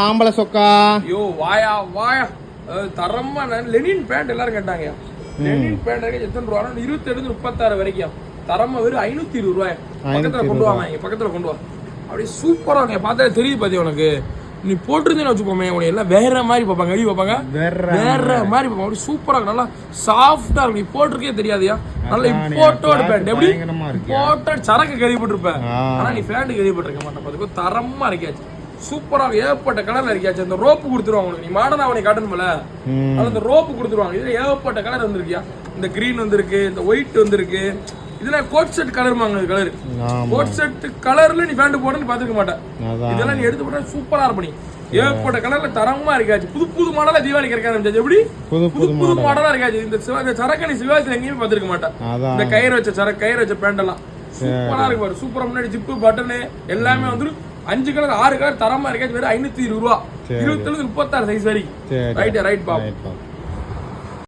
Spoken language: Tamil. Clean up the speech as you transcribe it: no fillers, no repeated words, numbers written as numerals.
ஆம்பளை சொக்கா. ஐயோ வாயா வாயா, தரமா லெனின் பேண்ட் எல்லாரும் கேட்டாங்க. லெனின் பேண்ட் எத்தனை ரூபா? 27 36 வரைக்கும் தரமா வெறும் 520 ரூபாய். பக்கத்துல கொண்டு வாங்க, இங்க பக்கத்துல கொண்டு வா. அப்படியே சூப்பரா இருக்கு, பார்த்தா தெரியுது பாத்தியா உனக்கு. நீ போட்டிருந்தேன்னு வச்சுக்கோமே உனக்கு எல்லாம் வேற மாதிரி பார்ப்பாங்க, வெளியே பார்ப்பாங்க வேற மாதிரி பார்ப்பாங்க. அப்படி சூப்பரா இருக்கு, நல்லா சாஃப்டா இருக்கு. நீ போட்டிருக்கே தெரியாதியா, நல்ல இம்போர்ட்டட் பேண்ட். எப்படி இம்போர்ட்டட் சரக்கு கேள்விப்பட்டிருப்பேன், ஆனா நீ பேண்ட் கேள்விப்பட்டிருக்க மாட்டேன். பார்த்துக்கோ தரமா இருக்காச்சு, சூப்பரா ஏகப்பட்ட கலர்ல இருக்காச்சு. அந்த ரோப்பு கொடுத்துருவாங்க உனக்கு, நீ மாடர்னா அவனை காட்டணும்ல, அந்த ரோப்பு கொடுத்துருவாங்க. இதுல ஏகப்பட்ட கலர் வந்திருக்கியா, இந்த கிரீன் வந்திருக்கு, இந்த ஒயிட் வந்திருக்கு. இதெல்லாம் கோட் செட் கலருமாங்க, கலர் கோட் செட் கலர்ல நீ பேண்ட் போடணும்னு பாத்துக்க மாட்டேன். இதெல்லாம் நீ எடுத்து போட்டா சூப்பரா இருப்ப. ஏகப்பட்ட கலர்ல தரமா இருக்காச்சு, புது புது மாடலா தீபாவளிக்கு இருக்காது. எப்படி புது புது மாடலா இருக்காச்சு. இந்த சரக்கு நீ சிவாஜி எங்கேயுமே பாத்துருக்க மாட்டேன். இந்த கயிறு வச்ச சரக்கு, கயிறு வச்ச பேண்ட் எல்லாம் சூப்பரா இருக்கு பாரு. சூப்பரா முன்னாடி ஜிப்பு பட்டனு எல்லாமே வந்து 5 கலர் 6 கலர் தரமா இருக்காச்சு. வெறும் 520 ரூபா, 27 36 சைஸ் வரைக்கும். ரைட் பாப்பா.